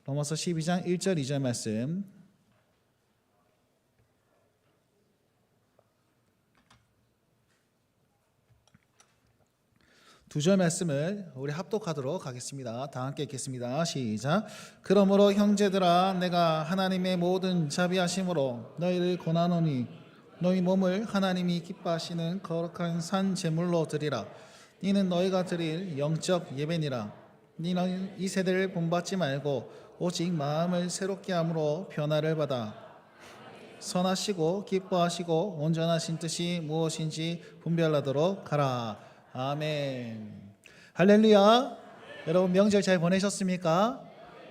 로마서 12장 1절 2절 말씀. 두 절 말씀을 우리 합독하도록 하겠습니다. 다 함께 읽겠습니다. 시작. 그러므로 형제들아 내가 하나님의 모든 자비하심으로 너희를 권하노니 너희 몸을 하나님이 기뻐하시는 거룩한 산 제물로 드리라. 이는 너희가 드릴 영적 예배니라. 너희는 이 세대를 본받지 말고 오직 마음을 새롭게 함으로 변화를 받아 선하시고 기뻐하시고 온전하신 뜻이 무엇인지 분별하도록 하라. 아멘. 할렐루야. 여러분 명절 잘 보내셨습니까?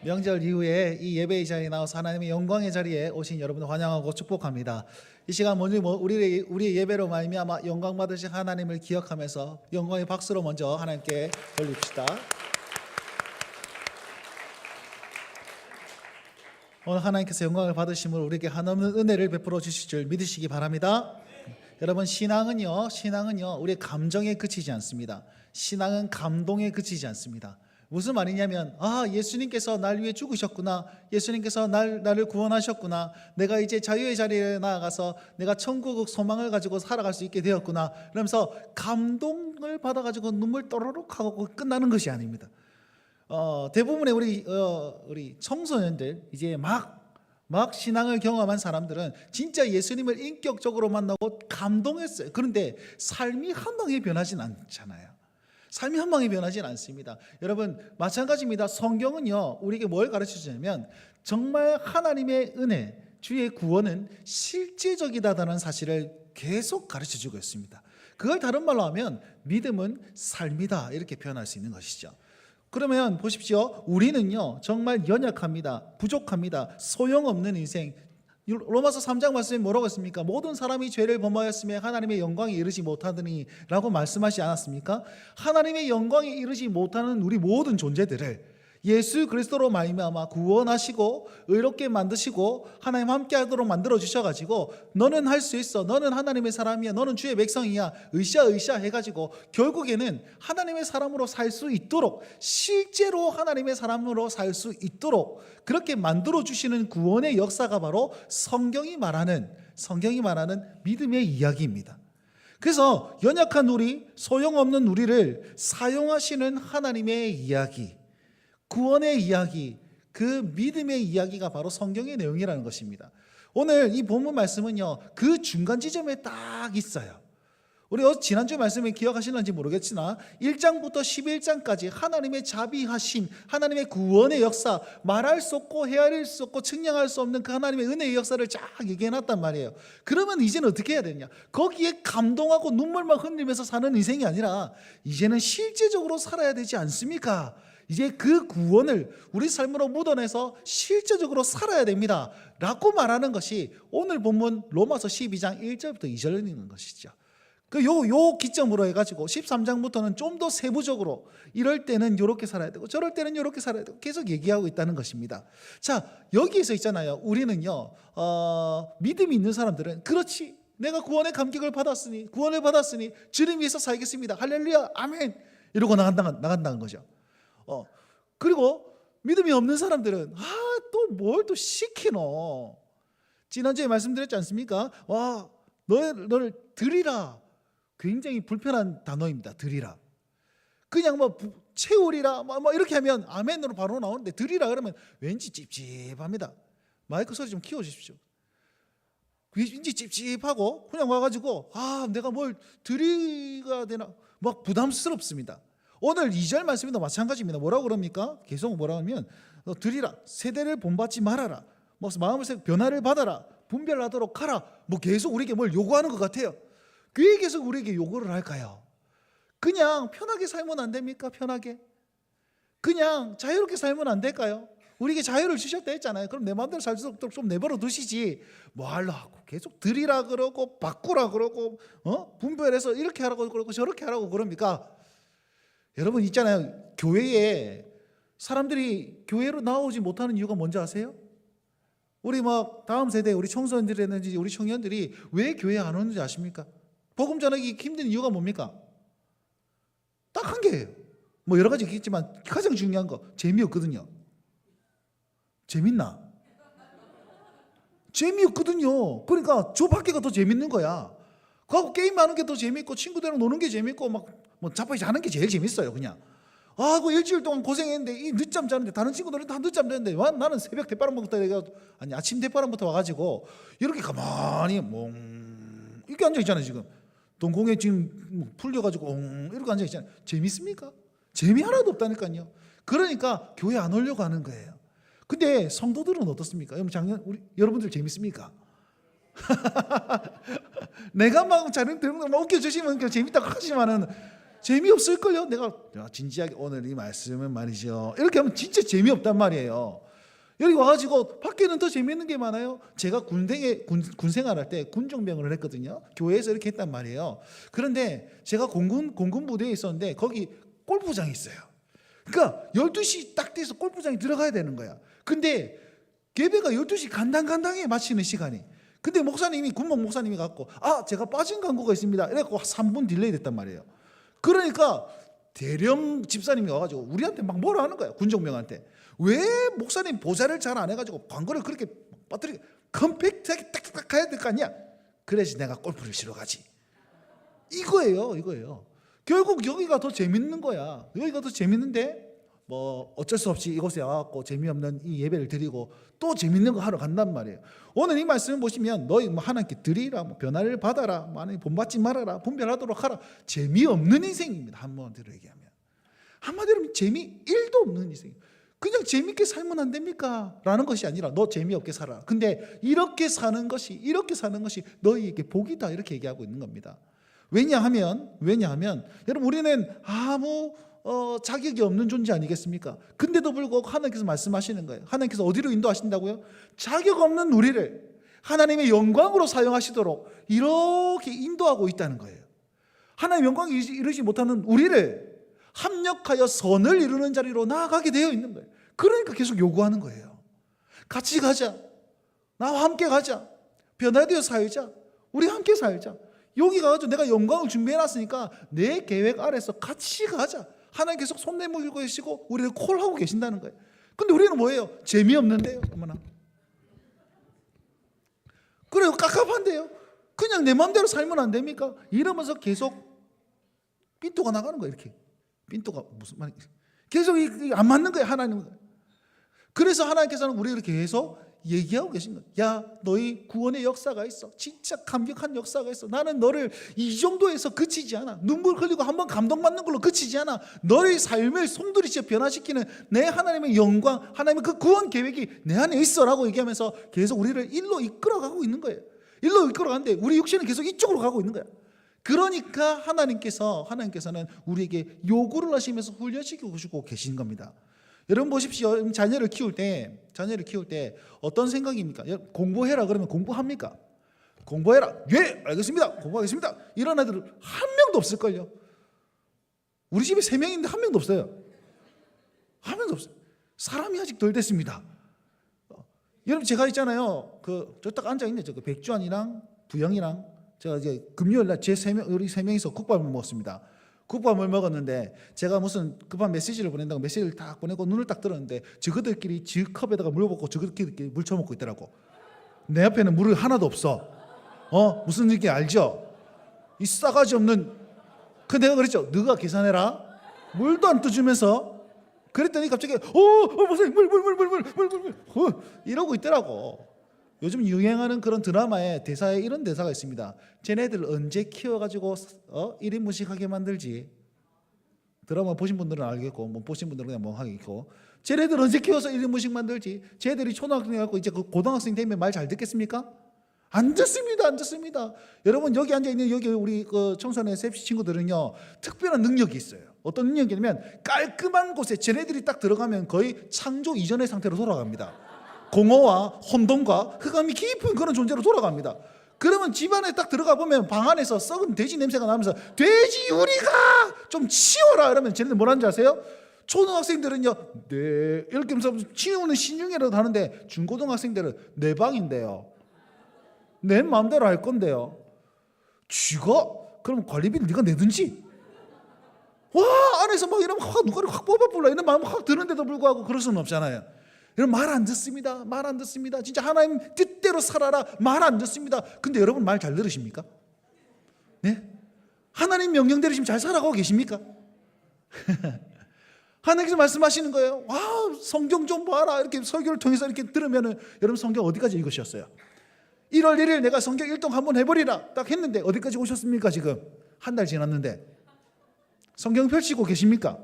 명절 이후에 이 예배의 자리에 나와서 하나님의 영광의 자리에 오신 여러분을 환영하고 축복합니다. 이 시간 먼저 우리의 예배로 말미암아 영광 받으신 하나님을 기억하면서 영광의 박수로 먼저 하나님께 돌립시다. 오늘 하나님께서 영광을 받으심으로 우리에게 한없는 은혜를 베풀어 주실 줄 믿으시기 바랍니다. 여러분 신앙은요 우리의 감정에 그치지 않습니다. 신앙은 감동에 그치지 않습니다. 무슨 말이냐면 예수님께서 날 위해 죽으셨구나, 예수님께서 나를 구원하셨구나, 내가 이제 자유의 자리에 나아가서 내가 천국 소망을 가지고 살아갈 수 있게 되었구나, 그러면서 감동을 받아가지고 눈물 또르륵 하고 끝나는 것이 아닙니다. 대부분의 우리 청소년들 이제 막 신앙을 경험한 사람들은 진짜 예수님을 인격적으로 만나고 감동했어요. 그런데 삶이 한 방에 변하진 않잖아요. 삶이 한 방에 변하진 않습니다. 여러분 마찬가지입니다. 성경은요 우리에게 뭘 가르쳐주냐면 정말 하나님의 은혜, 주의 구원은 실제적이다라는 사실을 계속 가르쳐주고 있습니다. 그걸 다른 말로 하면 믿음은 삶이다 이렇게 표현할 수 있는 것이죠. 그러면 보십시오. 우리는요 정말 연약합니다. 부족합니다. 소용없는 인생. 로마서 3장 말씀에 뭐라고 했습니까? 모든 사람이 죄를 범하였으며 하나님의 영광에 이르지 못하더니 라고 말씀하지 않았습니까? 하나님의 영광에 이르지 못하는 우리 모든 존재들을 예수 그리스도로 말미암아 구원하시고 의롭게 만드시고 하나님 함께 하도록 만들어 주셔가지고 너는 할 수 있어, 너는 하나님의 사람이야, 너는 주의 백성이야, 으쌰 해가지고 결국에는 하나님의 사람으로 살 수 있도록, 실제로 하나님의 사람으로 살 수 있도록 그렇게 만들어 주시는 구원의 역사가 바로 성경이 말하는 믿음의 이야기입니다. 그래서 연약한 우리, 소용없는 우리를 사용하시는 하나님의 이야기, 구원의 이야기, 그 믿음의 이야기가 바로 성경의 내용이라는 것입니다. 오늘 이 본문 말씀은요 그 중간 지점에 딱 있어요. 우리 지난주 말씀을 기억하시는지 모르겠으나 1장부터 11장까지 하나님의 자비하심, 하나님의 구원의 역사, 말할 수 없고 헤아릴 수 없고 측량할 수 없는 그 하나님의 은혜의 역사를 쫙 얘기해놨단 말이에요. 그러면 이제는 어떻게 해야 되냐? 거기에 감동하고 눈물만 흘리면서 사는 인생이 아니라 이제는 실제적으로 살아야 되지 않습니까? 이제 그 구원을 우리 삶으로 묻어내서 실제적으로 살아야 됩니다 라고 말하는 것이 오늘 본문 로마서 12장 1절부터 2절에 있는 것이죠. 요 기점으로 해가지고 13장부터는 좀 더 세부적으로 이럴 때는 이렇게 살아야 되고 저럴 때는 이렇게 살아야 되고 계속 얘기하고 있다는 것입니다. 자, 여기에서 있잖아요. 우리는요 믿음이 있는 사람들은 그렇지, 내가 구원의 감격을 받았으니, 구원을 받았으니 주님 위해서 살겠습니다, 할렐루야 아멘 이러고 나간다는 거죠. 그리고 믿음이 없는 사람들은 또 뭘 또 시키노. 지난주에 말씀드렸지 않습니까? 너를 드리라. 굉장히 불편한 단어입니다. 드리라. 그냥 채우리라 이렇게 하면 아멘으로 바로 나오는데 드리라 그러면 왠지 찝찝합니다. 마이크 소리 좀 키워주십시오. 왠지 찝찝하고 그냥 와가지고 내가 뭘 드리가 되나 막 부담스럽습니다. 오늘 2절 말씀도 마찬가지입니다. 뭐라고 그럽니까? 계속 뭐라고 하면 드리라, 세대를 본받지 말아라, 마음을 변화를 받아라, 분별하도록 하라. 계속 우리에게 뭘 요구하는 것 같아요. 왜 계속 우리에게 요구를 할까요? 그냥 편하게 살면 안 됩니까? 편하게 그냥 자유롭게 살면 안 될까요? 우리에게 자유를 주셨다 했잖아요. 그럼 내 마음대로 살 수 없도록 좀 내버려 두시지 뭐 하려고 계속 드리라 그러고 바꾸라 그러고 분별해서 이렇게 하라고 그러고 저렇게 하라고 그럽니까? 여러분 있잖아요. 교회에 사람들이 교회로 나오지 못하는 이유가 뭔지 아세요? 우리 다음 세대 우리 청소년들이라든지 우리 청년들이 왜 교회에 안 오는지 아십니까? 복음 전하기 힘든 이유가 뭡니까? 딱 한 개예요. 여러 가지 있겠지만 가장 중요한 거 재미없거든요. 재밌나? 재미없거든요. 그러니까 저 밖에가 더 재밌는 거야. 그하고 게임하는 게 더 재밌고 친구들이랑 노는 게 재밌고 막 뭐 자빠지 하는 게 제일 재밌어요. 그냥 그 일주일 동안 고생했는데 이 늦잠 자는데 다른 친구들은 다 늦잠 자는데 나는 새벽 대바람부터 아니 아침 대바람부터 와가지고 이렇게 가만히 이렇게 앉아 있잖아요. 지금 동공에 지금 풀려가지고 이렇게 앉아 있잖아요. 재밌습니까? 재미 하나도 없다니까요. 그러니까 교회 안 오려고 하는 거예요. 근데 성도들은 어떻습니까? 여러분들 재밌습니까? 내가 막 자랑 들으면 막 웃겨주시면 재밌다고 하지만은 재미없을걸요. 내가 진지하게 오늘 이 말씀은 말이죠, 이렇게 하면 진짜 재미없단 말이에요. 여기 와가지고 밖에는 더 재미있는 게 많아요. 제가 군 생활할 때 군종병을 했거든요. 교회에서 이렇게 했단 말이에요. 그런데 제가 공군 부대에 있었는데 거기 골프장이 있어요. 그러니까 12시 딱 돼서 골프장에 들어가야 되는 거야. 근데 예배가 12시 간당간당해 마치는 시간이. 근데 군목 목사님이 갖고 제가 빠진 광고가 있습니다 이래갖고 3분 딜레이 됐단 말이에요. 그러니까 대령 집사님이 와가지고 우리한테 막 뭐라 하는 거야. 군종병한테 왜 목사님 보좌를 잘 안 해가지고 광고를 그렇게 빠뜨리게 컴팩트하게 딱딱딱 해야 될 거 아니야. 그래야지 내가 골프를 치러 가지. 이거예요. 결국 여기가 더 재밌는 거야. 여기가 더 재밌는데 뭐 어쩔 수 없이 이곳에 와갖고 재미없는 이 예배를 드리고 또 재밌는 거 하러 간단 말이에요. 오늘 이 말씀을 보시면 너희 뭐 하나님께 드리라, 뭐 변화를 받아라, 뭐 하나님 본받지 말아라, 분별하도록 하라. 재미없는 인생입니다. 한마디로 얘기하면. 한마디로 재미 1도 없는 인생. 그냥 재밌게 살면 안 됩니까? 라는 것이 아니라 너 재미없게 살아. 근데 이렇게 사는 것이 너희에게 복이다, 이렇게 얘기하고 있는 겁니다. 왜냐하면 여러분 우리는 아무 자격이 없는 존재 아니겠습니까? 근데도 불구하고 하나님께서 말씀하시는 거예요. 하나님께서 어디로 인도하신다고요? 자격 없는 우리를 하나님의 영광으로 사용하시도록 이렇게 인도하고 있다는 거예요. 하나님의 영광에 이르지 못하는 우리를 합력하여 선을 이루는 자리로 나아가게 되어 있는 거예요. 그러니까 계속 요구하는 거예요. 같이 가자. 나와 함께 가자. 변화되어 살자. 우리 함께 살자. 여기 가서 내가 영광을 준비해놨으니까 내 계획 아래서 같이 가자. 하나님 계속 손 내밀고 계시고 우리를 콜하고 계신다는 거예요. 근데 우리는 뭐예요? 재미없는데요. 어머나. 그래요. 깝깝한데요. 그냥 내 마음대로 살면 안 됩니까? 이러면서 계속 삔또가 나가는 거예요. 이렇게. 삔또가 무슨 말이야? 계속 안 맞는 거예요. 하나님은. 그래서 하나님께서는 우리를 계속 얘기하고 계신 거예요. 야, 너희 구원의 역사가 있어. 진짜 감격한 역사가 있어. 나는 너를 이 정도에서 그치지 않아. 눈물 흘리고 한번 감동받는 걸로 그치지 않아. 너의 삶을 송두리째 변화시키는 내 하나님의 영광, 하나님의 그 구원 계획이 내 안에 있어라고 얘기하면서 계속 우리를 일로 이끌어가고 있는 거예요. 일로 이끌어가는데 우리 육신은 계속 이쪽으로 가고 있는 거야. 그러니까 하나님께서는 우리에게 요구를 하시면서 훈련시키고 계신 겁니다. 여러분 보십시오. 자녀를 키울 때 어떤 생각입니까? 공부해라 그러면 공부합니까? 공부해라. 예, 알겠습니다. 공부하겠습니다. 이런 애들은 한 명도 없을걸요. 우리 집에 3명인데 한 명도 없어요. 한 명도 없어요. 사람이 아직 덜 됐습니다. 여러분 제가 있잖아요. 저 딱 앉아 있네. 저 백주환이랑 부영이랑 제가 이제 금요일 날 우리 3명이서 국밥을 먹었습니다. 국밥을 먹었는데 제가 무슨 급한 메시지를 보낸다고 메시지를 딱 보내고 눈을 딱 들었는데 저들끼리 지 컵에다가 물 붓고 저들끼리 물 쳐먹고 있더라고. 내 앞에는 물이 하나도 없어. 무슨 얘기 알죠? 이 싸가지 없는. 그 내가 그랬죠. 너가 계산해라. 물도 안 떠주면서. 그랬더니 갑자기 무슨 물 이러고 있더라고. 요즘 유행하는 그런 드라마에 대사에 이런 대사가 있습니다. 쟤네들 언제 키워가지고 1인분씩 하게 만들지. 드라마 보신 분들은 알겠고 못 보신 분들은 그냥 멍하겠고. 쟤네들 언제 키워서 1인분씩 만들지. 쟤네들이 초등학생 갖고 이제 그 고등학생 되면 말 잘 듣겠습니까? 안 듣습니다. 여러분 여기 앉아있는 여기 우리 그 청소년 셉시 친구들은요 특별한 능력이 있어요. 어떤 능력이냐면 깔끔한 곳에 쟤네들이 딱 들어가면 거의 창조 이전의 상태로 돌아갑니다. 공허와 혼돈과 흑암이 깊은 그런 존재로 돌아갑니다. 그러면 집안에 딱 들어가 보면 방 안에서 썩은 돼지 냄새가 나면서 돼지 우리가 좀 치워라 이러면 쟤네들 뭐라는 줄 아세요? 초등학생들은요 네 이렇게 하면서 치우는 신중이라도 하는데 중고등학생들은 내 방인데요 내 마음대로 할 건데요 쥐가 그럼 관리비는 네가 내든지. 와 안에서 막 이러면 누가를 확 뽑아볼라 이런 마음 확 드는데도 불구하고 그럴 수는 없잖아요. 여러분 말 안 듣습니다. 말 안 듣습니다. 진짜 하나님 뜻대로 살아라. 말 안 듣습니다. 근데 여러분 말 잘 들으십니까? 네? 하나님 명령대로 지금 잘 살아가고 계십니까? 하나님께서 말씀하시는 거예요. 와, 성경 좀 봐라. 이렇게 설교를 통해서 이렇게 들으면은 여러분 성경 어디까지 읽으셨어요? 1월 1일 내가 성경 일동 한번 해버리라 딱 했는데 어디까지 오셨습니까? 지금 한 달 지났는데 성경 펼치고 계십니까?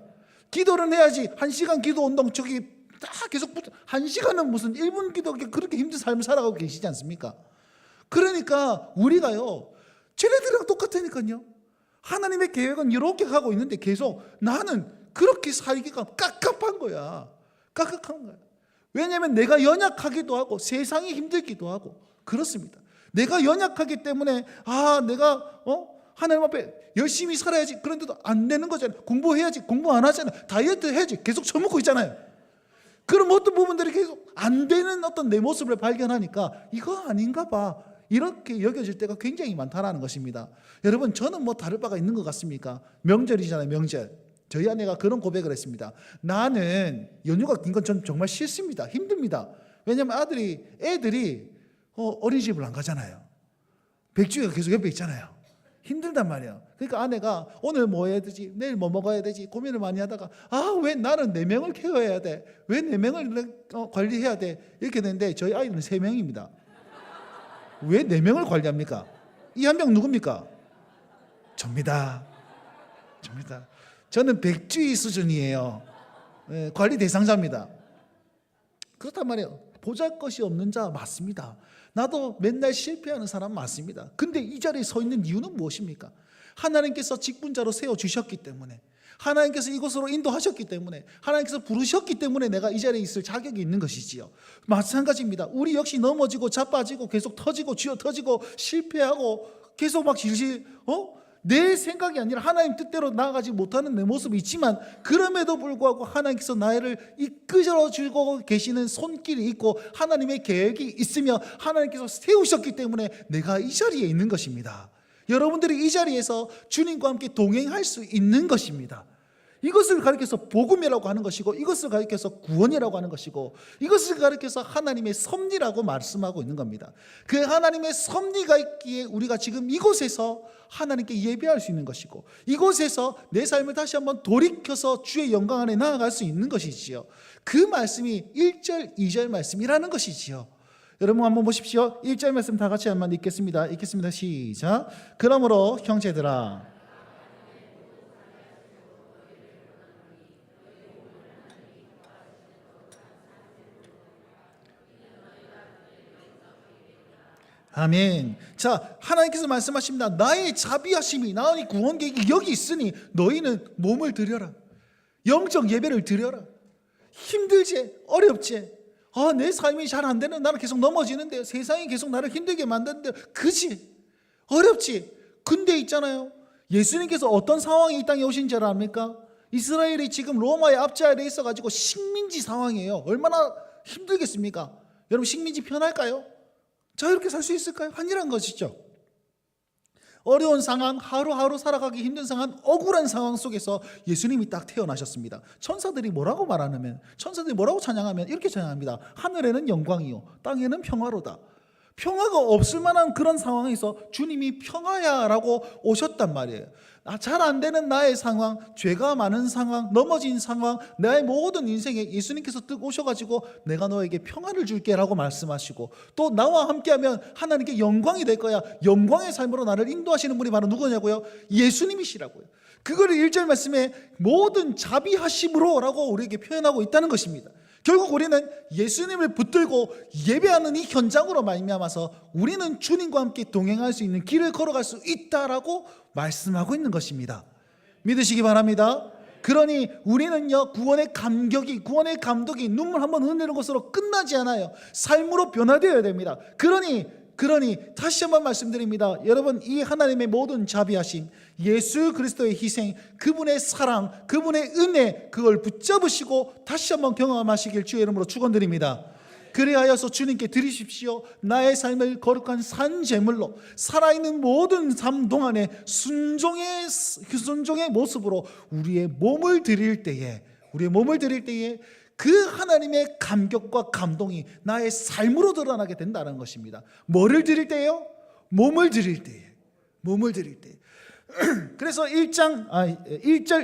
기도를 해야지. 1시간 기도 운동 저기 딱 계속 1시간은 무슨 1분 기도 그렇게 힘든 삶을 살아가고 계시지 않습니까? 그러니까 우리가요 쟤네들이랑 똑같으니까요. 하나님의 계획은 이렇게 가고 있는데 계속 나는 그렇게 살기가 깝깝한 거야. 깝깝한 거야. 왜냐하면 내가 연약하기도 하고 세상이 힘들기도 하고 그렇습니다. 내가 연약하기 때문에 내가 하나님 앞에 열심히 살아야지. 그런데도 안 되는 거잖아요. 공부해야지. 공부 안 하잖아요. 다이어트 해야지. 계속 처먹고 있잖아요. 그럼 어떤 부분들이 계속 안 되는 어떤 내 모습을 발견하니까 이거 아닌가 봐. 이렇게 여겨질 때가 굉장히 많다라는 것입니다. 여러분 저는 뭐 다를 바가 있는 것 같습니까? 명절이잖아요. 명절. 저희 아내가 그런 고백을 했습니다. 나는 연휴가 긴 건 전 정말 싫습니다. 힘듭니다. 왜냐하면 애들이 어린이집을 안 가잖아요. 백주기가 계속 옆에 있잖아요. 힘들단 말이에요. 그러니까 아내가 오늘 뭐 해야 되지? 내일 뭐 먹어야 되지? 고민을 많이 하다가 왜 나는 4명을 케어해야 돼? 왜 4명을 관리해야 돼? 이렇게 되는데 저희 아이는 3명입니다. 왜 4명을 관리합니까? 이 한 명 누굽니까? 접니다. 저는 백주의 수준이에요. 관리 대상자입니다. 그렇단 말이에요. 보잘것이 없는 자 맞습니다. 나도 맨날 실패하는 사람 맞습니다. 근데 이 자리에 서 있는 이유는 무엇입니까? 하나님께서 직분자로 세워주셨기 때문에, 하나님께서 이곳으로 인도하셨기 때문에, 하나님께서 부르셨기 때문에 내가 이 자리에 있을 자격이 있는 것이지요. 마찬가지입니다. 우리 역시 넘어지고 자빠지고 계속 터지고 쥐어 터지고 실패하고 계속 막 질질 내 생각이 아니라 하나님 뜻대로 나아가지 못하는 내 모습이 있지만 그럼에도 불구하고 하나님께서 나를 이끌어주고 계시는 손길이 있고 하나님의 계획이 있으며 하나님께서 세우셨기 때문에 내가 이 자리에 있는 것입니다. 여러분들이 이 자리에서 주님과 함께 동행할 수 있는 것입니다. 이것을 가리켜서 복음이라고 하는 것이고 이것을 가리켜서 구원이라고 하는 것이고 이것을 가리켜서 하나님의 섭리라고 말씀하고 있는 겁니다. 그 하나님의 섭리가 있기에 우리가 지금 이곳에서 하나님께 예배할 수 있는 것이고 이곳에서 내 삶을 다시 한번 돌이켜서 주의 영광 안에 나아갈 수 있는 것이지요. 그 말씀이 1절 2절 말씀이라는 것이지요. 여러분 한번 보십시오. 1절 말씀 다 같이 한번 읽겠습니다. 시작. 그러므로 형제들아 아멘. 자, 하나님께서 말씀하십니다. 나의 자비하심이, 나의 구원 계획이 여기 있으니 너희는 몸을 드려라. 영적 예배를 드려라. 힘들지? 어렵지? 내 삶이 잘 안 되는, 나는 계속 넘어지는데 세상이 계속 나를 힘들게 만드는데 그치? 어렵지? 근데 있잖아요. 예수님께서 어떤 상황이 이 땅에 오신 줄 압니까? 이스라엘이 지금 로마의 앞자리에 있어가지고 식민지 상황이에요. 얼마나 힘들겠습니까? 여러분 식민지 편할까요? 자유롭게 살 수 있을까요? 아니란 것이죠. 어려운 상황, 하루하루 살아가기 힘든 상황, 억울한 상황 속에서 예수님이 딱 태어나셨습니다. 천사들이 뭐라고 말하냐면, 천사들이 뭐라고 찬양하면 이렇게 찬양합니다. 하늘에는 영광이요 땅에는 평화로다. 평화가 없을 만한 그런 상황에서 주님이 평화야라고 오셨단 말이에요. 잘 안 되는 나의 상황, 죄가 많은 상황, 넘어진 상황, 나의 모든 인생에 예수님께서 뜩 오셔가지고 내가 너에게 평화를 줄게 라고 말씀하시고 또 나와 함께하면 하나님께 영광이 될 거야. 영광의 삶으로 나를 인도하시는 분이 바로 누구냐고요? 예수님이시라고요. 그거를 1절 말씀에 모든 자비하심으로 라고 우리에게 표현하고 있다는 것입니다. 결국 우리는 예수님을 붙들고 예배하는 이 현장으로 말미암아서 우리는 주님과 함께 동행할 수 있는 길을 걸어갈 수 있다라고 말씀하고 있는 것입니다. 믿으시기 바랍니다. 그러니 우리는요 구원의 감격이, 구원의 감독이 눈물 한번 흘리는 것으로 끝나지 않아요. 삶으로 변화되어야 됩니다. 그러니 다시 한번 말씀드립니다. 여러분 이 하나님의 모든 자비하심, 예수 그리스도의 희생, 그분의 사랑, 그분의 은혜, 그걸 붙잡으시고 다시 한번 경험하시길 주의 이름으로 축원드립니다. 그리하여서 주님께 드리십시오. 나의 삶을 거룩한 산제물로 살아있는 모든 삶 동안에 순종의 모습으로 우리의 몸을 드릴 때에 그 하나님의 감격과 감동이 나의 삶으로 드러나게 된다는 것입니다. 뭐를 드릴 때요? 몸을 드릴 때예요. 몸을 드릴 때. 그래서 1절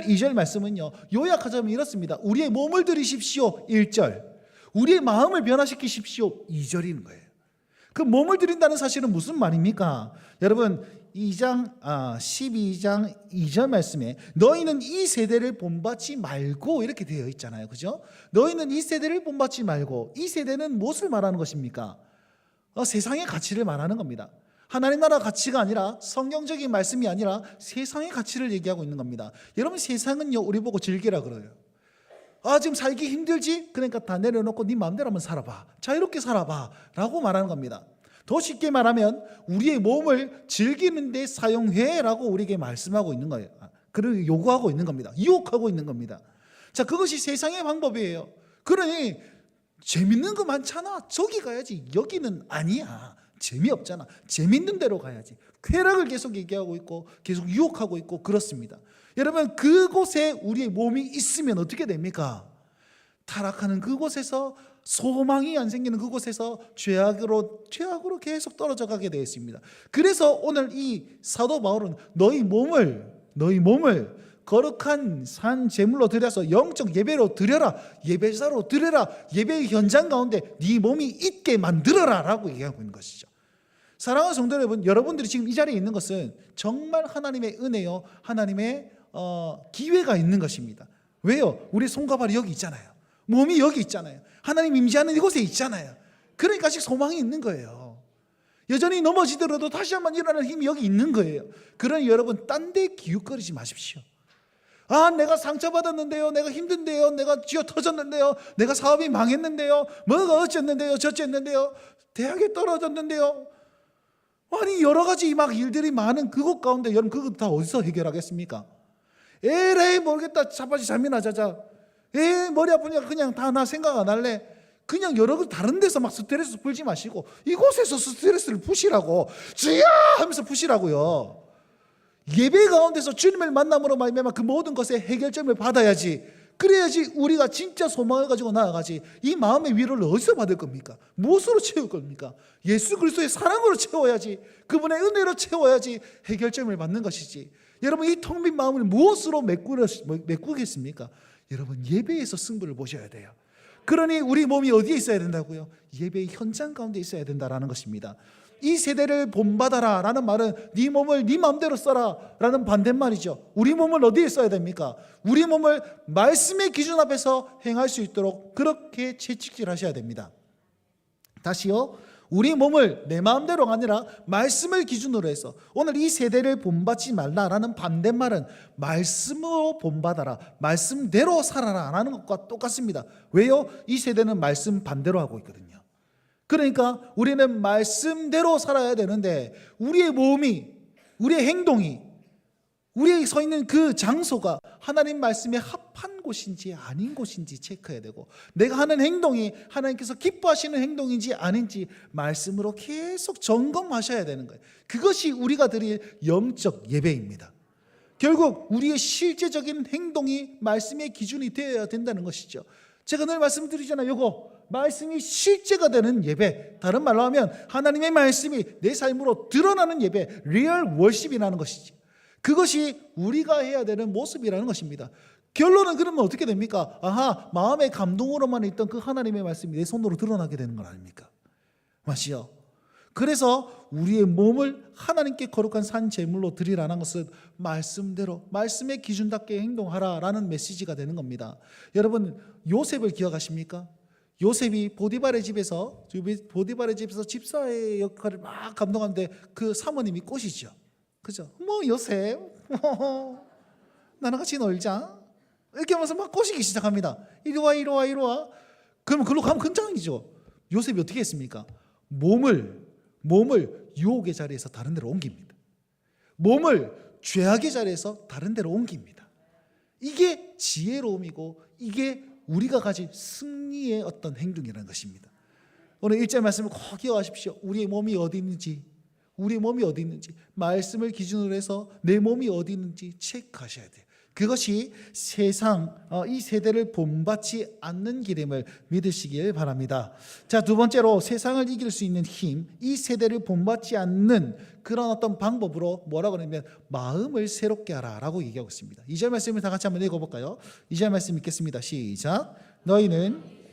2절 말씀은요, 요약하자면 이렇습니다. 우리의 몸을 드리십시오 1절, 우리의 마음을 변화시키십시오 2절인 거예요. 그 몸을 드린다는 사실은 무슨 말입니까? 여러분 12장 2절 말씀에 너희는 이 세대를 본받지 말고 이렇게 되어 있잖아요. 그죠? 너희는 이 세대를 본받지 말고, 이 세대는 무엇을 말하는 것입니까? 세상의 가치를 말하는 겁니다. 하나님 나라 가치가 아니라, 성경적인 말씀이 아니라 세상의 가치를 얘기하고 있는 겁니다. 여러분 세상은요 우리 보고 즐기라 그래요. 지금 살기 힘들지? 그러니까 다 내려놓고 네 마음대로 한번 살아봐, 자유롭게 살아봐 라고 말하는 겁니다. 더 쉽게 말하면 우리의 몸을 즐기는 데 사용해 라고 우리에게 말씀하고 있는 거예요. 그를 요구하고 있는 겁니다. 유혹하고 있는 겁니다. 자, 그것이 세상의 방법이에요. 그러니 재밌는 거 많잖아, 저기 가야지, 여기는 아니야, 재미없잖아, 재밌는 데로 가야지, 쾌락을 계속 얘기하고 있고 계속 유혹하고 있고 그렇습니다. 여러분 그곳에 우리의 몸이 있으면 어떻게 됩니까? 타락하는 그곳에서, 소망이 안 생기는 그곳에서 죄악으로 계속 떨어져 가게 되어 있습니다. 그래서 오늘 이 사도 바울은 너희 몸을 거룩한 산 제물로 드려서 영적 예배로 드려라, 예배자로 드려라, 예배의 현장 가운데 네 몸이 있게 만들어라 라고 얘기하고 있는 것이죠. 사랑하는 성도 여러분, 여러분들이 지금 이 자리에 있는 것은 정말 하나님의 은혜요, 하나님의 기회가 있는 것입니다. 왜요? 우리 손과 발이 여기 있잖아요. 몸이 여기 있잖아요. 하나님 임재하는 이곳에 있잖아요. 그러니까 아직 소망이 있는 거예요. 여전히 넘어지더라도 다시 한번 일어나는 힘이 여기 있는 거예요. 그러니 여러분 딴 데 기웃거리지 마십시오. 내가 상처받았는데요, 내가 힘든데요, 내가 쥐어 터졌는데요, 내가 사업이 망했는데요, 뭐가 어쨌는데요, 저쨌는데요, 대학에 떨어졌는데요. 아니 여러 가지 막 일들이 많은 그곳 가운데 여러분 그거 다 어디서 해결하겠습니까? 에라이 모르겠다, 자빠지 잠이나 자자. 머리 아프니까 그냥 다 나 생각 안 할래. 그냥 여러 다른 데서 막 스트레스 풀지 마시고 이곳에서 스트레스를 푸시라고, 주여 하면서 푸시라고요. 예배 가운데서 주님을 만남으로 말미암아 그 모든 것에 해결점을 받아야지. 그래야지 우리가 진짜 소망을 가지고 나아가지. 이 마음의 위로를 어디서 받을 겁니까? 무엇으로 채울 겁니까? 예수 그리스도의 사랑으로 채워야지, 그분의 은혜로 채워야지 해결점을 받는 것이지. 여러분 이 텅 빈 마음을 무엇으로 메꾸겠습니까? 여러분 예배에서 승부를 보셔야 돼요. 그러니 우리 몸이 어디에 있어야 된다고요? 예배의 현장 가운데 있어야 된다라는 것입니다. 이 세대를 본받아라 라는 말은 네 몸을 네 마음대로 써라 라는 반대말이죠. 우리 몸을 어디에 써야 됩니까? 우리 몸을 말씀의 기준 앞에서 행할 수 있도록 그렇게 채찍질 하셔야 됩니다. 다시요, 우리 몸을 내 마음대로가 아니라 말씀을 기준으로 해서, 오늘 이 세대를 본받지 말라라는 반대말은 말씀으로 본받아라, 말씀대로 살아라 라는 것과 똑같습니다. 왜요? 이 세대는 말씀 반대로 하고 있거든요. 그러니까 우리는 말씀대로 살아야 되는데 우리의 몸이, 우리의 행동이, 우리의 서 있는 그 장소가 하나님 말씀에 합한 곳인지 아닌 곳인지 체크해야 되고, 내가 하는 행동이 하나님께서 기뻐하시는 행동인지 아닌지 말씀으로 계속 점검하셔야 되는 거예요. 그것이 우리가 드릴 영적 예배입니다. 결국 우리의 실제적인 행동이 말씀의 기준이 되어야 된다는 것이죠. 제가 늘 말씀드리잖아요. 이거 말씀이 실제가 되는 예배, 다른 말로 하면 하나님의 말씀이 내 삶으로 드러나는 예배, 리얼 월십이라는 것이지. 그것이 우리가 해야 되는 모습이라는 것입니다. 결론은 그러면 어떻게 됩니까? 마음의 감동으로만 있던 그 하나님의 말씀이 내 손으로 드러나게 되는 건 아닙니까? 맞지요? 그래서 우리의 몸을 하나님께 거룩한 산 제물로 드리라는 것은 말씀대로, 말씀의 기준답게 행동하라라는 메시지가 되는 겁니다. 여러분 요셉을 기억하십니까? 요셉이 보디발의 집에서 집사의 역할을 막 감동하는데 그 사모님이 꽃이죠. 그죠? 요셉 나랑 같이 놀자 이렇게 하면서 막 꼬시기 시작합니다. 이리 와. 그러면 그걸로 가면 근장이죠. 요셉이 어떻게 했습니까? 몸을 유혹의 자리에서 다른 데로 옮깁니다. 몸을 죄악의 자리에서 다른 데로 옮깁니다. 이게 지혜로움이고 이게 우리가 가진 승리의 어떤 행동이라는 것입니다. 오늘 1절 말씀을 꼭 기억하십시오. 우리의 몸이 어디 있는지 말씀을 기준으로 해서 내 몸이 어디 있는지 체크하셔야 돼요. 그것이 세상 이 세대를 본받지 않는 길임을 믿으시길 바랍니다. 자, 두 번째로 세상을 이길 수 있는 힘, 이 세대를 본받지 않는 그런 어떤 방법으로 뭐라고 하냐면 마음을 새롭게 하라라고 얘기하고 있습니다. 2절 말씀을 다 같이 한번 읽어볼까요? 2절 말씀 읽겠습니다. 시작. 너희는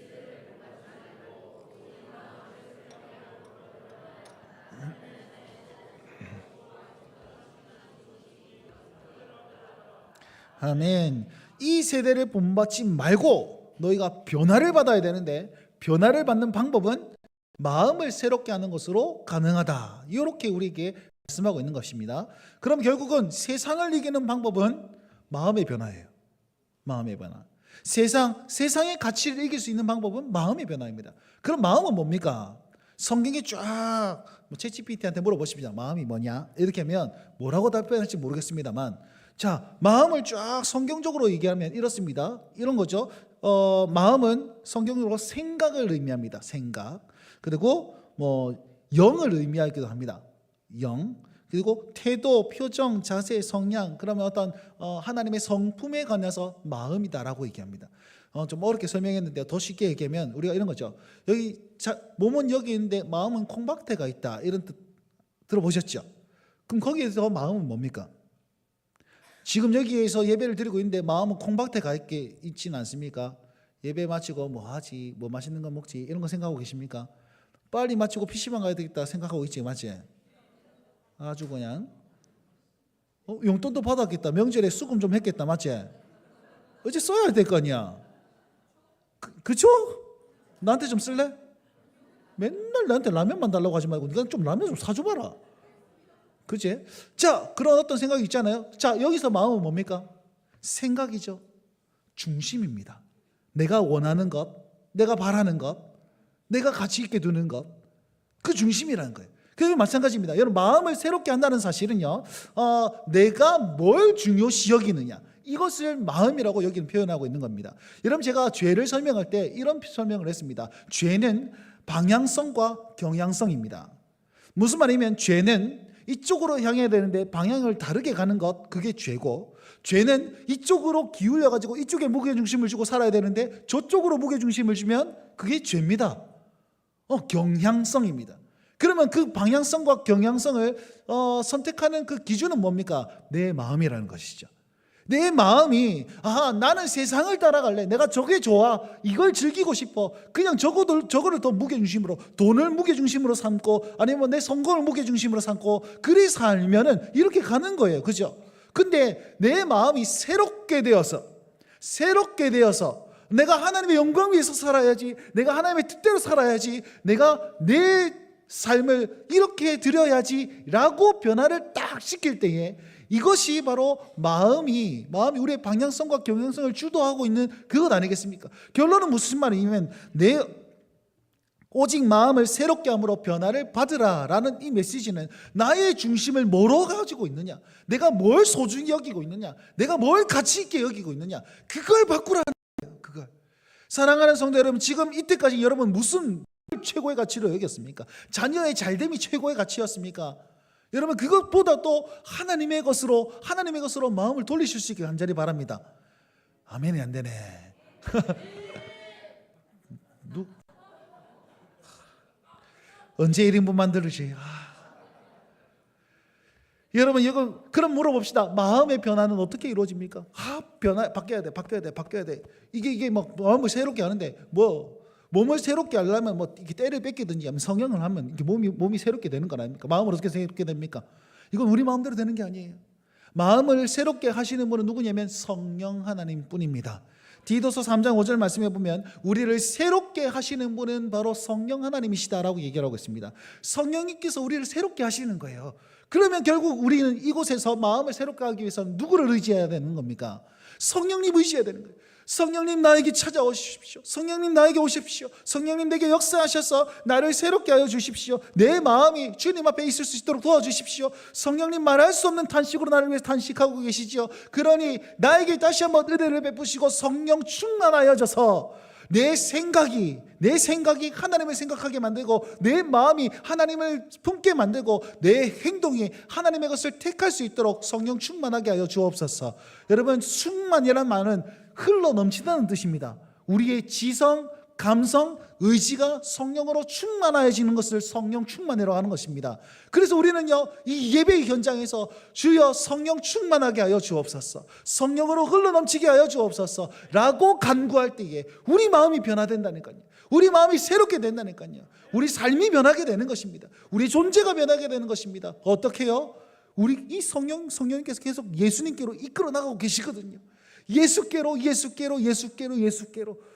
아멘. 이 세대를 본받지 말고 너희가 변화를 받아야 되는데 변화를 받는 방법은 마음을 새롭게 하는 것으로 가능하다. 이렇게 우리에게 말씀하고 있는 것입니다. 그럼 결국은 세상을 이기는 방법은 마음의 변화예요. 마음의 변화. 세상의 가치를 이길 수 있는 방법은 마음의 변화입니다. 그럼 마음은 뭡니까? 성경에 쫙 챗GPT한테 물어보십니다. 마음이 뭐냐? 이렇게 하면 뭐라고 답변할지 모르겠습니다만, 자, 마음을 쫙 성경적으로 얘기하면 이렇습니다. 이런 거죠. 마음은 성경적으로 생각을 의미합니다. 생각. 그리고 영을 의미하기도 합니다. 영. 그리고 태도, 표정, 자세, 성향, 그러면 어떤 하나님의 성품에 관해서 마음이다라고 얘기합니다. 좀 어렵게 설명했는데 더 쉽게 얘기하면 우리가 이런 거죠. 여기 몸은 여기 있는데 마음은 콩밭에가 있다. 이런 뜻 들어보셨죠? 그럼 거기에서 마음은 뭡니까? 지금 여기에서 예배를 드리고 있는데 마음은 콩밭에 가 있지는 않습니까? 예배 마치고 뭐 하지? 뭐 맛있는 거 먹지? 이런 거 생각하고 계십니까? 빨리 마치고 PC방 가야 되겠다 생각하고 있지, 맞지? 아주 그냥 용돈도 받았겠다. 명절에 수금 좀 했겠다, 맞지? 어제 써야 될 거 아니야. 그쵸? 나한테 좀 쓸래? 맨날 나한테 라면만 달라고 하지 말고 네가 좀 라면 좀 사줘봐라. 그치? 자, 그런 어떤 생각이 있잖아요. 자, 여기서 마음은 뭡니까? 생각이죠. 중심입니다. 내가 원하는 것, 내가 바라는 것, 내가 가치 있게 두는 것, 그 중심이라는 거예요. 그게 마찬가지입니다. 여러분, 마음을 새롭게 한다는 사실은요, 내가 뭘 중요시 여기느냐, 이것을 마음이라고 여기는 표현하고 있는 겁니다. 여러분, 제가 죄를 설명할 때 이런 설명을 했습니다. 죄는 방향성과 경향성입니다. 무슨 말이냐면 죄는 이쪽으로 향해야 되는데 방향을 다르게 가는 것, 그게 죄고, 죄는 이쪽으로 기울여 가지고 이쪽에 무게중심을 주고 살아야 되는데 저쪽으로 무게중심을 주면 그게 죄입니다. 경향성입니다. 그러면 그 방향성과 경향성을 선택하는 그 기준은 뭡니까? 내 마음이라는 것이죠. 내 마음이 나는 세상을 따라갈래, 내가 저게 좋아, 이걸 즐기고 싶어, 그냥 저거를 더 무게중심으로, 돈을 무게중심으로 삼고 아니면 내 성공을 무게중심으로 삼고 그리 살면은 이렇게 가는 거예요. 그죠? 근데 내 마음이 새롭게 되어서 내가 하나님의 영광 위해서 살아야지, 내가 하나님의 뜻대로 살아야지, 내가 내 삶을 이렇게 드려야지 라고 변화를 딱 시킬 때에 이것이 바로 마음이 우리의 방향성과 경향성을 주도하고 있는 그것 아니겠습니까? 결론은 무슨 말이냐면 오직 마음을 새롭게 함으로 변화를 받으라라는 이 메시지는 나의 중심을 뭐로 가지고 있느냐, 내가 뭘 소중히 여기고 있느냐, 내가 뭘 가치 있게 여기고 있느냐, 그걸 바꾸라는 거예요. 그걸. 사랑하는 성도 여러분, 지금 이때까지 여러분 무슨 최고의 가치로 여겼습니까? 자녀의 잘됨이 최고의 가치였습니까? 여러분, 그것보다 또 하나님의 것으로 마음을 돌리실 수 있게 간절히 바랍니다. 아멘이 안 되네. 언제 1인분만 들으지? 여러분, 이거 그럼 물어봅시다. 마음의 변화는 어떻게 이루어집니까? 바뀌어야 돼. 이게 막 마음을 새롭게 하는데 몸을 새롭게 하려면 이렇게 때를 뺏기든지 하면 성형을 하면 이렇게 몸이 새롭게 되는 거 아닙니까? 마음을 어떻게 새롭게 됩니까? 이건 우리 마음대로 되는 게 아니에요. 마음을 새롭게 하시는 분은 누구냐면 성령 하나님 뿐입니다. 디도서 3장 5절 말씀해 보면 우리를 새롭게 하시는 분은 바로 성령 하나님이시다라고 얘기를 하고 있습니다. 성령님께서 우리를 새롭게 하시는 거예요. 그러면 결국 우리는 이곳에서 마음을 새롭게 하기 위해서는 누구를 의지해야 되는 겁니까? 성령님 의지해야 되는 거예요. 성령님 나에게 찾아오십시오. 성령님 나에게 오십시오. 성령님 내게 역사하셔서 나를 새롭게 하여 주십시오. 내 마음이 주님 앞에 있을 수 있도록 도와주십시오. 성령님 말할 수 없는 탄식으로 나를 위해서 탄식하고 계시지요. 그러니 나에게 다시 한번 은혜를 베푸시고 성령 충만하여져서 내 생각이 하나님을 생각하게 만들고 내 마음이 하나님을 품게 만들고 내 행동이 하나님의 것을 택할 수 있도록 성령 충만하게 하여 주옵소서. 여러분, 충만이라는 말은 흘러 넘친다는 뜻입니다. 우리의 지성, 감성, 의지가 성령으로 충만해지는 것을 성령 충만이라고 하는 것입니다. 그래서 우리는요, 이 예배의 현장에서 주여 성령 충만하게 하여 주옵소서, 성령으로 흘러넘치게 하여 주옵소서 라고 간구할 때에 우리 마음이 변화된다니까요. 우리 마음이 새롭게 된다니까요. 우리 삶이 변하게 되는 것입니다. 우리 존재가 변하게 되는 것입니다. 어떻게 해요? 우리 이 성령님께서 계속 예수님께로 이끌어 나가고 계시거든요. 예수께로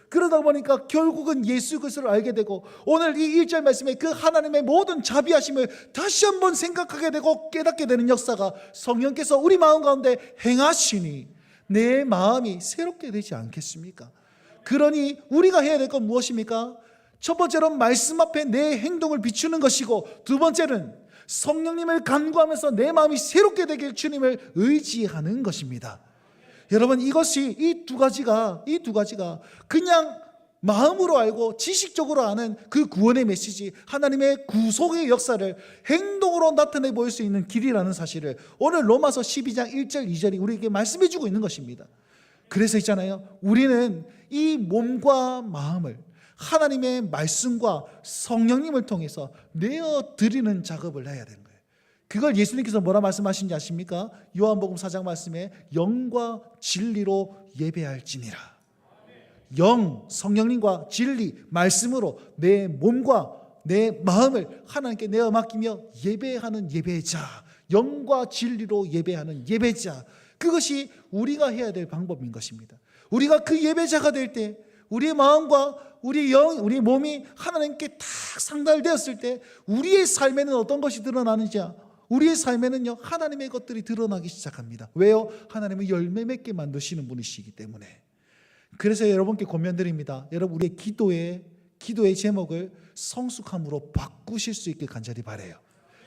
그러다 보니까 결국은 예수 그리스도를 알게 되고, 오늘 이 1절 말씀에 그 하나님의 모든 자비하심을 다시 한번 생각하게 되고 깨닫게 되는 역사가 성령께서 우리 마음 가운데 행하시니 내 마음이 새롭게 되지 않겠습니까? 그러니 우리가 해야 될 건 무엇입니까? 첫 번째로 말씀 앞에 내 행동을 비추는 것이고, 두 번째는 성령님을 간구하면서 내 마음이 새롭게 되길 주님을 의지하는 것입니다. 여러분, 이것이 이 두 가지가 그냥 마음으로 알고 지식적으로 아는 그 구원의 메시지, 하나님의 구속의 역사를 행동으로 나타내 보일 수 있는 길이라는 사실을 오늘 로마서 12장 1절 2절이 우리에게 말씀해 주고 있는 것입니다. 그래서 있잖아요, 우리는 이 몸과 마음을 하나님의 말씀과 성령님을 통해서 내어드리는 작업을 해야 되는 거예요. 그걸 예수님께서 뭐라 말씀하신지 아십니까? 요한복음 4장 말씀에 영과 진리로 예배할지니라. 영, 성령님과 진리, 말씀으로 내 몸과 내 마음을 하나님께 내어 맡기며 예배하는 예배자, 영과 진리로 예배하는 예배자, 그것이 우리가 해야 될 방법인 것입니다. 우리가 그 예배자가 될 때 우리의 마음과 우리 영, 우리 몸이 하나님께 딱 상달되었을 때 우리의 삶에는 어떤 것이 드러나는지, 우리의 삶에는요, 하나님의 것들이 드러나기 시작합니다. 왜요? 하나님은 열매 맺게 만드시는 분이시기 때문에. 그래서 여러분께 권면드립니다. 여러분, 우리의 기도의 제목을 성숙함으로 바꾸실 수 있길 간절히 바라요.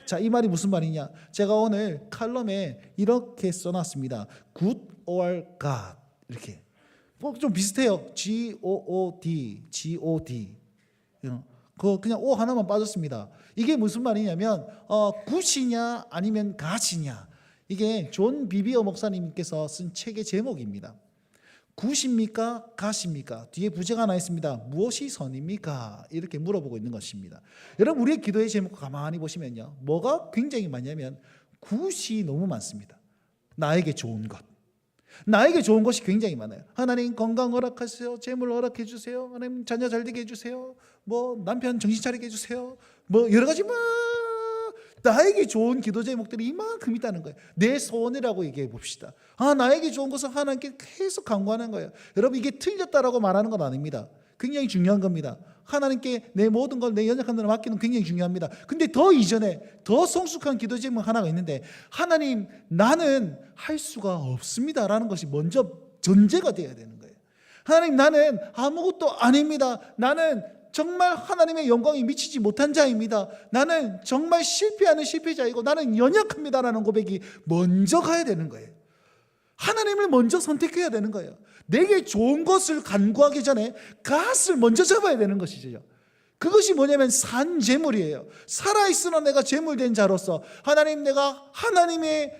자, 이 말이 무슨 말이냐? 제가 오늘 칼럼에 이렇게 써놨습니다. Good or God, 이렇게. 좀 비슷해요. G-O-O-D. 그냥 O 하나만 빠졌습니다. 이게 무슨 말이냐면 굿이냐 아니면 갓이냐, 이게 존 비비어 목사님께서 쓴 책의 제목입니다. 굿입니까 갓입니까? 뒤에 부제가 하나 있습니다. 무엇이 선입니까? 이렇게 물어보고 있는 것입니다. 여러분, 우리의 기도의 제목 가만히 보시면요, 뭐가 굉장히 많냐면 굿이 너무 많습니다. 나에게 좋은 것, 나에게 좋은 것이 굉장히 많아요. 하나님 건강 허락하세요, 재물 허락해 주세요, 하나님 자녀 잘 되게 해주세요, 뭐 남편 정신 차리게 해주세요, 뭐 여러 가지 나에게 좋은 기도 제목들이 이만큼 있다는 거예요. 내 소원이라고 얘기해 봅시다. 나에게 좋은 것을 하나님께 계속 간구하는 거예요. 여러분, 이게 틀렸다라고 말하는 건 아닙니다. 굉장히 중요한 겁니다. 하나님께 내 모든 걸, 내 연약한 대로 맡기는 굉장히 중요합니다. 근데 더 이전에 더 성숙한 기도 제목 하나가 있는데, 하나님, 나는 할 수가 없습니다 라는 것이 먼저 전제가 되어야 되는 거예요. 하나님, 나는 아무것도 아닙니다. 나는 정말 하나님의 영광이 미치지 못한 자입니다. 나는 정말 실패하는 실패자이고 나는 연약합니다라는 고백이 먼저 가야 되는 거예요. 하나님을 먼저 선택해야 되는 거예요. 내게 좋은 것을 간구하기 전에 갓을 먼저 잡아야 되는 것이죠. 그것이 뭐냐면 산재물이에요. 살아있으나 내가 재물된 자로서 하나님, 내가 하나님의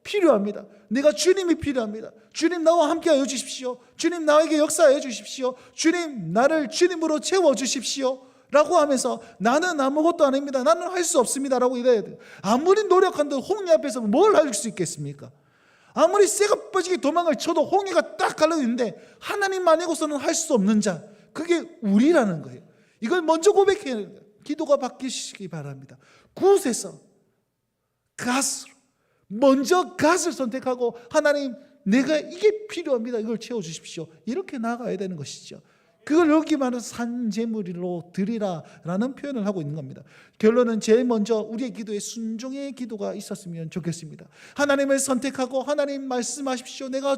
필요합니다. 내가 주님이 필요합니다. 주님, 나와 함께하여 주십시오. 주님, 나에게 역사하여 주십시오. 주님, 나를 주님으로 채워주십시오 라고 하면서 나는 아무것도 아닙니다, 나는 할 수 없습니다 라고 이래야 돼요. 아무리 노력한들 홍해 앞에서 뭘 할 수 있겠습니까? 아무리 쇠가 빠지게 도망을 쳐도 홍해가 딱 갈라지는데 하나님 아니고서는 할 수 없는 자, 그게 우리라는 거예요. 이걸 먼저 고백해야 돼요. 기도가 바뀌시기 바랍니다. 굿에서 갓으로, 먼저 갓을 선택하고 하나님, 내가 이게 필요합니다, 이걸 채워주십시오, 이렇게 나아가야 되는 것이죠. 그걸 여기 말하는 산재물로 드리라 라는 표현을 하고 있는 겁니다. 결론은 제일 먼저 우리의 기도에 순종의 기도가 있었으면 좋겠습니다. 하나님을 선택하고 하나님 말씀하십시오, 내가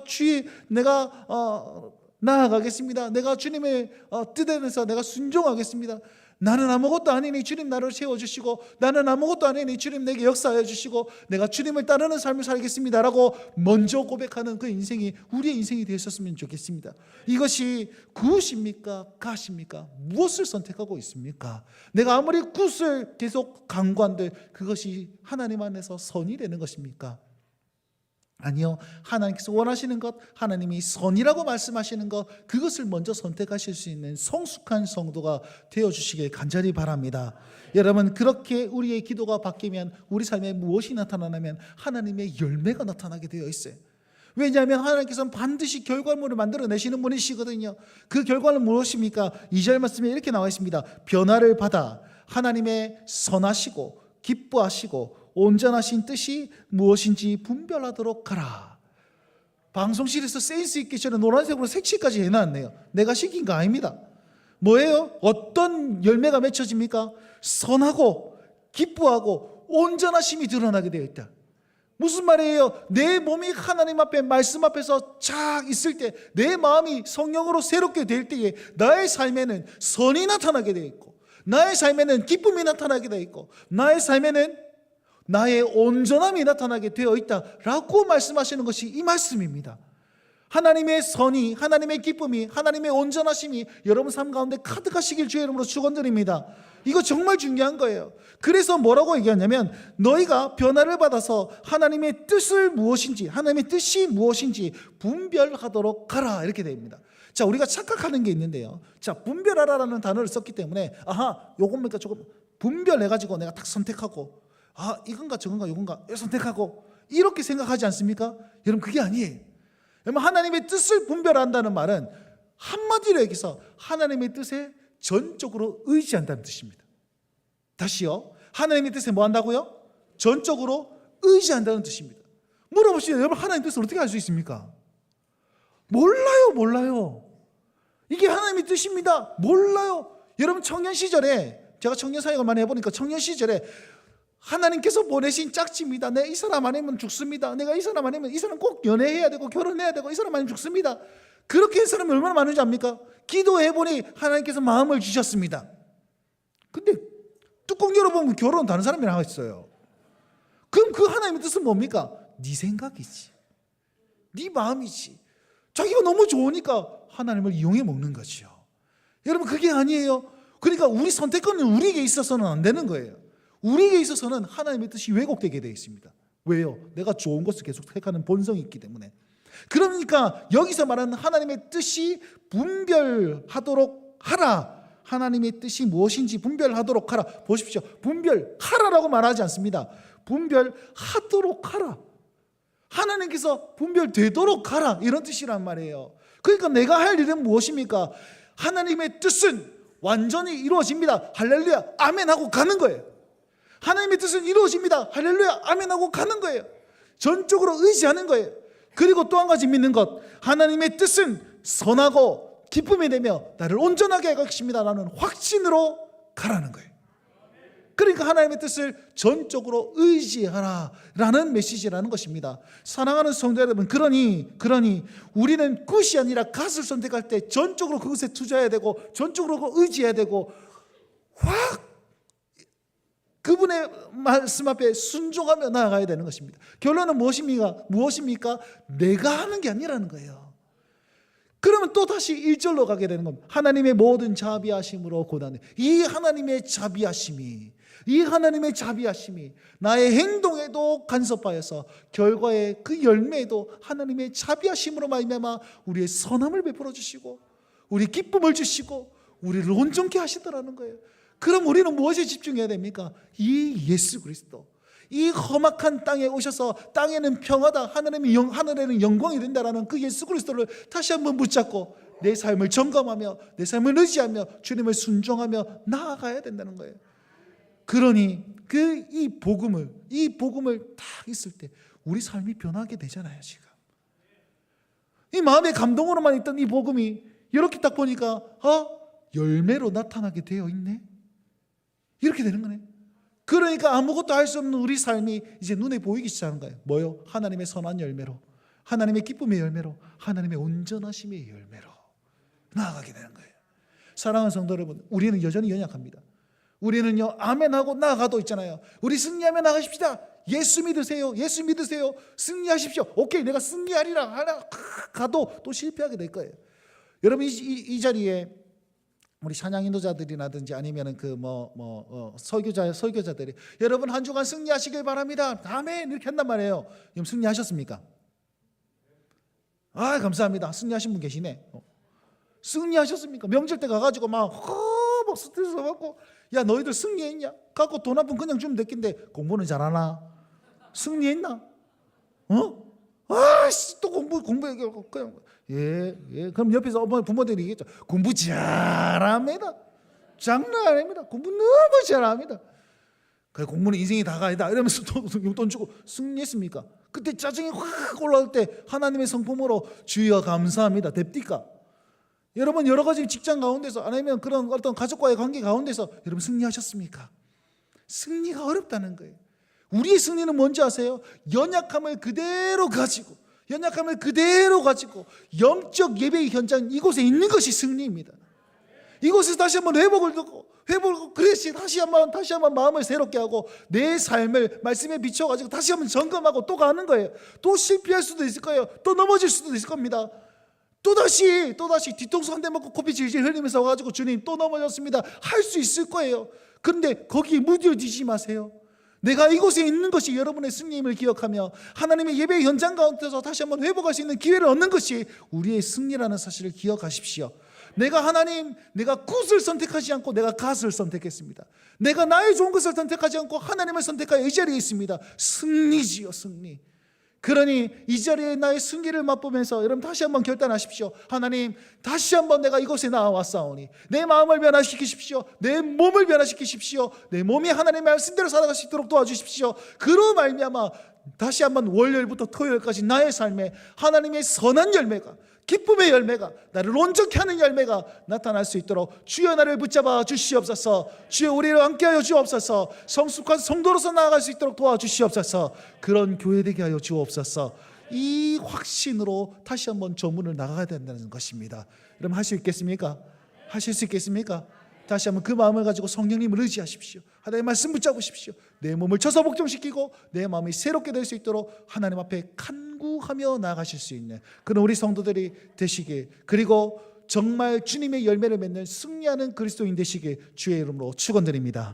나아가겠습니다, 내가 주님의 뜻에 대해서 내가 순종하겠습니다, 나는 아무것도 아니니 주님 나를 세워주시고, 나는 아무것도 아니니 주님 내게 역사하여 주시고, 내가 주님을 따르는 삶을 살겠습니다라고 먼저 고백하는 그 인생이 우리의 인생이 되었으면 좋겠습니다. 이것이 굿입니까? 갓입니까? 무엇을 선택하고 있습니까? 내가 아무리 굿을 계속 강구한들 그것이 하나님 안에서 선이 되는 것입니까? 아니요. 하나님께서 원하시는 것, 하나님이 선이라고 말씀하시는 것, 그것을 먼저 선택하실 수 있는 성숙한 성도가 되어주시길 간절히 바랍니다. 여러분, 그렇게 우리의 기도가 바뀌면 우리 삶에 무엇이 나타나냐면 하나님의 열매가 나타나게 되어 있어요. 왜냐하면 하나님께서는 반드시 결과물을 만들어내시는 분이시거든요. 그 결과는 무엇입니까? 2절 말씀에 이렇게 나와 있습니다. 변화를 받아 하나님의 선하시고 기뻐하시고 온전하신 뜻이 무엇인지 분별하도록 하라. 방송실에서 센스 있게 저는 노란색으로 색칠까지 해놨네요. 내가 시킨 거 아닙니다. 뭐예요? 어떤 열매가 맺혀집니까? 선하고 기뻐하고 온전하심이 드러나게 되어 있다. 무슨 말이에요? 내 몸이 하나님 앞에 말씀 앞에서 착 있을 때, 내 마음이 성령으로 새롭게 될 때에 나의 삶에는 선이 나타나게 되어 있고, 나의 삶에는 기쁨이 나타나게 되어 있고, 나의 삶에는 나의 온전함이 나타나게 되어 있다라고 말씀하시는 것이 이 말씀입니다. 하나님의 선이, 하나님의 기쁨이, 하나님의 온전하심이 여러분 삶 가운데 가득하시길 주의 이름으로 축원드립니다. 이거 정말 중요한 거예요. 그래서 뭐라고 얘기하냐면 너희가 변화를 받아서 하나님의 뜻을 무엇인지, 하나님의 뜻이 무엇인지 분별하도록 하라, 이렇게 됩니다. 자, 우리가 착각하는 게 있는데요. 자, 분별하라라는 단어를 썼기 때문에 요겁니까 조금 분별해가지고 내가 딱 선택하고, 이건가 저건가 요건가 선택하고 이렇게 생각하지 않습니까? 여러분, 그게 아니에요. 여러분, 하나님의 뜻을 분별한다는 말은 한마디로 얘기해서 하나님의 뜻에 전적으로 의지한다는 뜻입니다. 다시요. 하나님의 뜻에 뭐 한다고요? 전적으로 의지한다는 뜻입니다. 물어보시면 여러분, 하나님의 뜻을 어떻게 알 수 있습니까? 몰라요. 이게 하나님의 뜻입니다. 몰라요. 여러분, 청년 시절에, 제가 청년 사역을 많이 해보니까 청년 시절에 하나님께서 보내신 짝지입니다. 내 이 사람 아니면 죽습니다. 내가 이 사람 아니면 이 사람 꼭 연애해야 되고 결혼해야 되고 이 사람 아니면 죽습니다. 그렇게 한 사람이 얼마나 많은지 압니까? 기도해보니 하나님께서 마음을 주셨습니다. 근데 뚜껑 열어보면 결혼 다른 사람이랑 했어요. 그럼 그 하나님의 뜻은 뭡니까? 네 생각이지, 네 마음이지. 자기가 너무 좋으니까 하나님을 이용해 먹는 거죠. 여러분, 그게 아니에요. 그러니까 우리 선택권은 우리에게 있어서는 안 되는 거예요. 우리에게 있어서는 하나님의 뜻이 왜곡되게 되어 있습니다. 왜요? 내가 좋은 것을 계속 택하는 본성이 있기 때문에. 그러니까 여기서 말하는 하나님의 뜻이 분별하도록 하라, 하나님의 뜻이 무엇인지 분별하도록 하라. 보십시오. 분별하라라고 말하지 않습니다. 분별하도록 하라. 하나님께서 분별되도록 하라, 이런 뜻이란 말이에요. 그러니까 내가 할 일은 무엇입니까? 하나님의 뜻은 완전히 이루어집니다. 할렐루야 아멘 하고 가는 거예요. 하나님의 뜻은 이루어집니다. 할렐루야 아멘 하고 가는 거예요. 전적으로 의지하는 거예요. 그리고 또 한 가지 믿는 것, 하나님의 뜻은 선하고 기쁨이 되며 나를 온전하게 할 것입니다 라는 확신으로 가라는 거예요. 그러니까 하나님의 뜻을 전적으로 의지하라 라는 메시지라는 것입니다. 사랑하는 성도 여러분, 그러니 우리는 굿이 아니라 갓을 선택할 때 전적으로 그것에 투자해야 되고 전적으로 의지해야 되고 확 그분의 말씀 앞에 순종하며 나아가야 되는 것입니다. 결론은 무엇입니까? 내가 하는 게 아니라는 거예요. 그러면 또 다시 1절로 가게 되는 겁니다. 하나님의 모든 자비하심으로 고난해. 이 하나님의 자비하심이 나의 행동에도 간섭하여서 결과의 그 열매에도 하나님의 자비하심으로 말미암아 우리의 선함을 베풀어 주시고 우리 기쁨을 주시고 우리를 온전케 하시더라는 거예요. 그럼 우리는 무엇에 집중해야 됩니까? 이 예수 그리스도, 이 험악한 땅에 오셔서 땅에는 평화다, 하늘에는 영광이 된다라는 그 예수 그리스도를 다시 한번 붙잡고 내 삶을 점검하며 내 삶을 의지하며 주님을 순종하며 나아가야 된다는 거예요. 그러니 이 복음을 딱 있을 때 우리 삶이 변하게 되잖아요. 지금 이 마음의 감동으로만 있던 이 복음이 이렇게 딱 보니까 열매로 나타나게 되어 있네, 이렇게 되는 거네. 그러니까 아무것도 할 수 없는 우리 삶이 이제 눈에 보이기 시작하는 거예요. 뭐요? 하나님의 선한 열매로, 하나님의 기쁨의 열매로, 하나님의 온전하심의 열매로 나아가게 되는 거예요. 사랑하는 성도 여러분, 우리는 여전히 연약합니다. 우리는요 아멘하고 나아가도 있잖아요. 우리 승리하며 나가십시다. 예수 믿으세요. 예수 믿으세요. 승리하십시오. 오케이, 내가 승리하리라 하나 가도 또 실패하게 될 거예요. 여러분 이 자리에 우리 찬양 인도자들이라든지 아니면은 설교자들이 여러분 한 주간 승리하시길 바랍니다. 아멘 이렇게 한단 말이에요. 그럼 승리하셨습니까? 아 감사합니다. 승리하신 분 계시네. 승리하셨습니까? 명절 때 가가지고 막 스트레스 받고 야 너희들 승리했냐? 갖고 돈 한 푼 그냥 주면 됐긴데 공부는 잘하나? 승리했나? 아씨 또 공부 얘기하고 그냥 예. 그럼 옆에서 어머니 부모들이 얘기했죠. 공부 잘합니다. 장난 아닙니다. 공부 너무 잘합니다. 그래 공부는 인생이 다가 아니다 이러면서 용돈 주고 승리했습니까? 그때 짜증이 확 올라올 때 하나님의 성품으로 주여 감사합니다 됩니까? 여러분 여러 가지 직장 가운데서 아니면 그런 어떤 가족과의 관계 가운데서 여러분 승리하셨습니까? 승리가 어렵다는 거예요. 우리의 승리는 뭔지 아세요? 연약함을 그대로 가지고 영적 예배의 현장 이곳에 있는 것이 승리입니다. 이곳에서 다시 한번 회복을 그래서 다시 한번 마음을 새롭게 하고 내 삶을 말씀에 비춰가지고 다시 한번 점검하고 또 가는 거예요. 또 실패할 수도 있을 거예요. 또 넘어질 수도 있을 겁니다. 또다시 뒤통수 한 대 맞고 코피 질질 흘리면서 와가지고 주님 또 넘어졌습니다 할 수 있을 거예요. 그런데 거기에 무뎌지지 마세요. 내가 이곳에 있는 것이 여러분의 승리임을 기억하며 하나님의 예배의 현장 가운데서 다시 한번 회복할 수 있는 기회를 얻는 것이 우리의 승리라는 사실을 기억하십시오. 내가 굿을 선택하지 않고 내가 갓을 선택했습니다. 내가 나의 좋은 것을 선택하지 않고 하나님을 선택하여 이 자리에 있습니다. 승리지요, 승리. 그러니 이 자리에 나의 승리를 맛보면서 여러분 다시 한번 결단하십시오. 하나님 다시 한번 내가 이곳에 나와왔사오니 내 마음을 변화시키십시오. 내 몸을 변화시키십시오. 내 몸이 하나님의 말씀대로 살아갈 수 있도록 도와주십시오. 그로 말미암아 다시 한번 월요일부터 토요일까지 나의 삶에 하나님의 선한 열매가 기쁨의 열매가 나를 온전케 하는 열매가 나타날 수 있도록 주여 나를 붙잡아 주시옵소서. 주여 우리를 함께하여 주옵소서. 성숙한 성도로서 나아갈 수 있도록 도와주시옵소서. 그런 교회 되게 하여 주옵소서. 이 확신으로 다시 한번 조문을 나가야 된다는 것입니다. 여러분 할 수 있겠습니까? 하실 수 있겠습니까? 다시 한번 그 마음을 가지고 성령님을 의지하십시오. 하나님의 말씀 붙잡으십시오. 내 몸을 쳐서 복종시키고 내 마음이 새롭게 될 수 있도록 하나님 앞에 간구하며 나아가실 수 있는 그런 우리 성도들이 되시길, 그리고 정말 주님의 열매를 맺는 승리하는 그리스도인 되시길 주의 이름으로 축원드립니다.